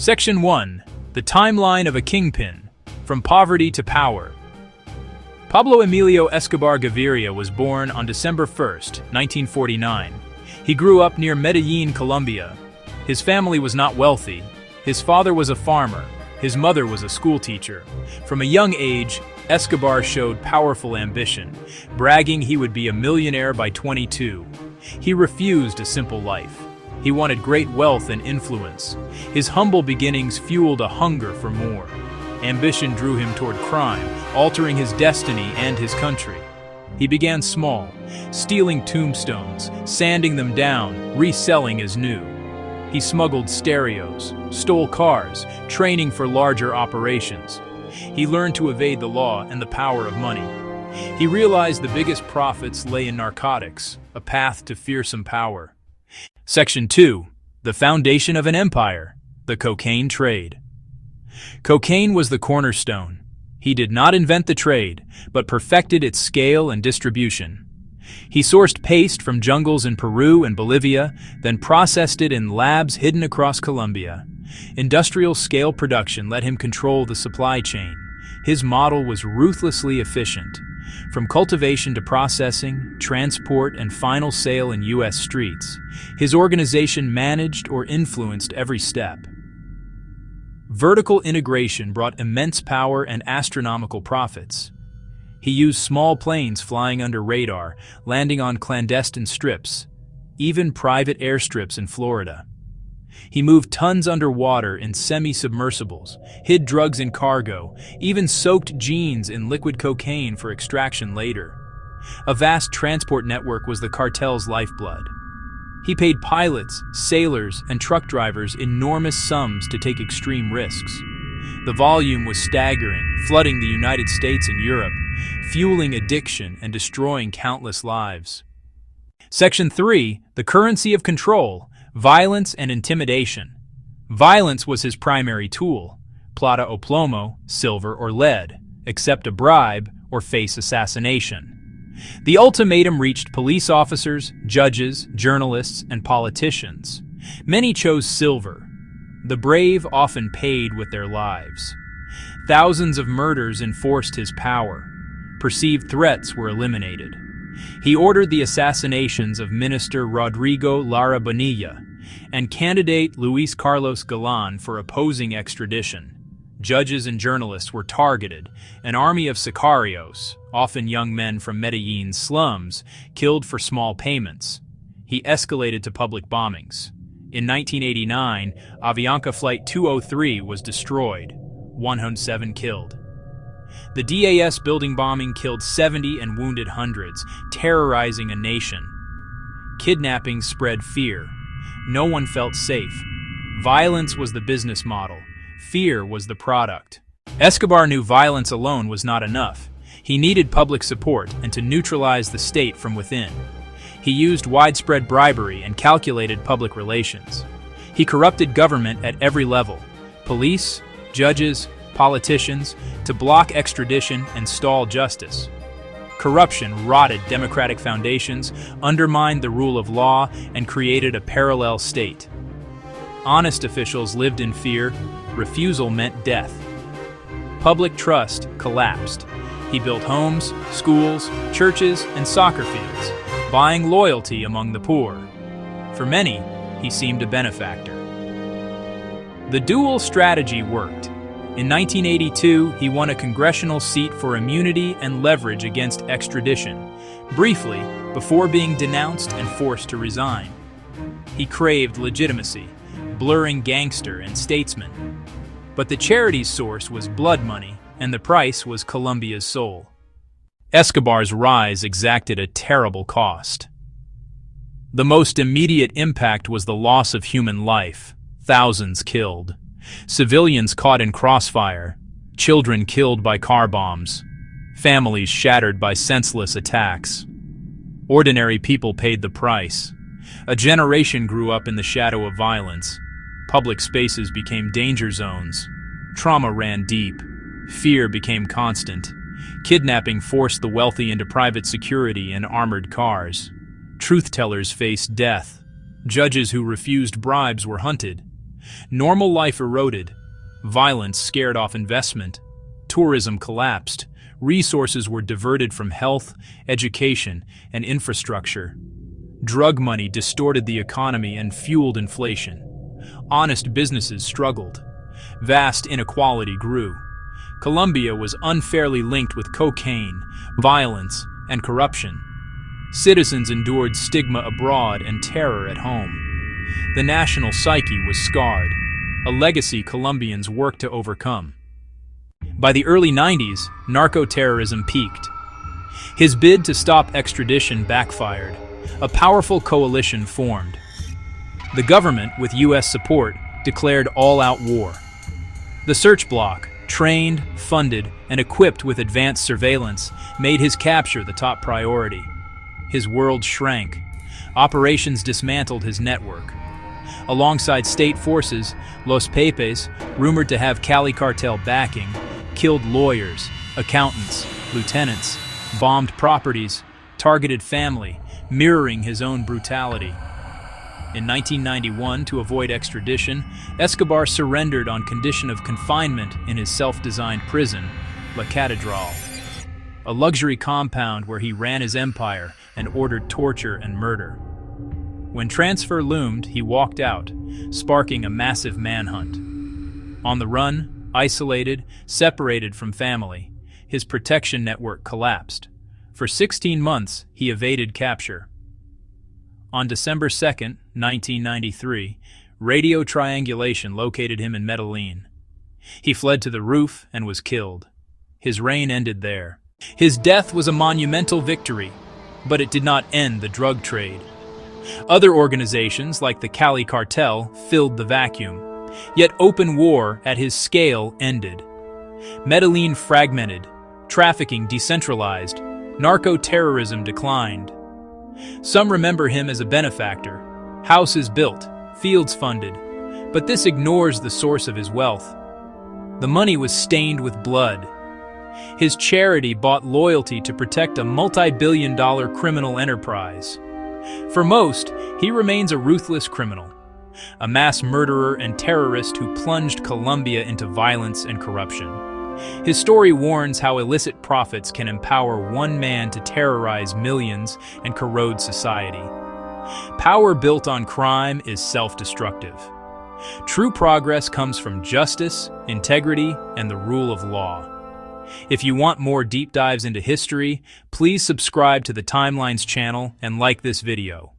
Section 1. The Timeline of a Kingpin, From Poverty to Power. Pablo Emilio Escobar Gaviria was born on December 1, 1949. He grew up near Medellín, Colombia. His family was not wealthy. His father was a farmer. His mother was a schoolteacher. From a young age, Escobar showed powerful ambition, bragging he would be a millionaire by 22. He refused a simple life. He wanted great wealth and influence. His humble beginnings fueled a hunger for more. Ambition drew him toward crime, altering his destiny and his country. He began small, stealing tombstones, sanding them down, reselling as new. He smuggled stereos, stole cars, training for larger operations. He learned to evade the law and the power of money. He realized the biggest profits lay in narcotics, a path to fearsome power. Section 2. The Foundation of an Empire, the Cocaine Trade. Cocaine was the cornerstone. He did not invent the trade, but perfected its scale and distribution. He sourced paste from jungles in Peru and Bolivia, then processed it in labs hidden across Colombia. Industrial-scale production let him control the supply chain. His model was ruthlessly efficient. From cultivation to processing, transport, and final sale in U.S. streets, his organization managed or influenced every step. Vertical integration brought immense power and astronomical profits. He used small planes flying under radar, landing on clandestine strips, even private airstrips in Florida. He moved tons underwater in semi-submersibles, hid drugs in cargo, even soaked jeans in liquid cocaine for extraction later. A vast transport network was the cartel's lifeblood. He paid pilots, sailors, and truck drivers enormous sums to take extreme risks. The volume was staggering, flooding the United States and Europe, fueling addiction and destroying countless lives. Section 3. The Currency of Control, Violence and Intimidation. Violence was his primary tool. Plata o Plomo, silver or lead, accept a bribe or face assassination. The ultimatum reached police officers, judges, journalists, and politicians. Many chose silver. The brave often paid with their lives. Thousands of murders enforced his power. Perceived threats were eliminated. He ordered the assassinations of Minister Rodrigo Lara Bonilla and candidate Luis Carlos Galan for opposing extradition. Judges and journalists were targeted. An army of sicarios, often young men from Medellín's slums, killed for small payments. He escalated to public bombings. In 1989, Avianca Flight 203 was destroyed, 107 killed. The DAS building bombing killed 70 and wounded hundreds, terrorizing a nation. Kidnapping spread fear. No one felt safe. Violence was the business model. Fear was the product. Escobar knew violence alone was not enough. He needed public support and to neutralize the state from within. He used widespread bribery and calculated public relations. He corrupted government at every level, police, judges, politicians, to block extradition and stall justice. Corruption rotted democratic foundations, undermined the rule of law, and created a parallel state. Honest officials lived in fear. Refusal meant death. Public trust collapsed. He built homes, schools, churches, and soccer fields, buying loyalty among the poor. For many, he seemed a benefactor. The dual strategy worked. In 1982, he won a congressional seat for immunity and leverage against extradition, briefly before being denounced and forced to resign. He craved legitimacy, blurring gangster and statesman. But the charity's source was blood money, and the price was Colombia's soul. Escobar's rise exacted a terrible cost. The most immediate impact was the loss of human life, thousands killed. Civilians caught in crossfire, children killed by car bombs, families shattered by senseless attacks. Ordinary people paid the price. A generation grew up in the shadow of violence. Public spaces became danger zones. Trauma ran deep. Fear became constant. Kidnapping forced the wealthy into private security and armored cars. Truth-tellers faced death. Judges who refused bribes were hunted. Normal life eroded. Violence scared off investment. Tourism collapsed. Resources were diverted from health, education, and infrastructure. Drug money distorted the economy and fueled inflation. Honest businesses struggled. Vast inequality grew. Colombia was unfairly linked with cocaine, violence, and corruption. Citizens endured stigma abroad and terror at home. The national psyche was scarred, a legacy Colombians worked to overcome. By the early 90s, narco-terrorism peaked. His bid to stop extradition backfired. A powerful coalition formed. The government, with U.S. support, declared all-out war. The search bloc, trained, funded, and equipped with advanced surveillance, made his capture the top priority. His world shrank. Operations dismantled his network. Alongside state forces, Los Pepes, rumored to have Cali Cartel backing, killed lawyers, accountants, lieutenants, bombed properties, targeted family, mirroring his own brutality. In 1991, to avoid extradition, Escobar surrendered on condition of confinement in his self-designed prison, La Catedral, a luxury compound where he ran his empire and ordered torture and murder. When transfer loomed, he walked out, sparking a massive manhunt. On the run, isolated, separated from family, his protection network collapsed. For 16 months, he evaded capture. On December 2, 1993, radio triangulation located him in Medellín. He fled to the roof and was killed. His reign ended there. His death was a monumental victory, but it did not end the drug trade. Other organizations, like the Cali Cartel, filled the vacuum. Yet open war at his scale ended. Medellín fragmented, trafficking decentralized, narco-terrorism declined. Some remember him as a benefactor, houses built, fields funded, but this ignores the source of his wealth. The money was stained with blood. His charity bought loyalty to protect a multi-billion-dollar criminal enterprise. For most, he remains a ruthless criminal, a mass murderer and terrorist who plunged Colombia into violence and corruption. His story warns how illicit profits can empower one man to terrorize millions and corrode society. Power built on crime is self-destructive. True progress comes from justice, integrity, and the rule of law. If you want more deep dives into history, please subscribe to the Timelines channel and like this video.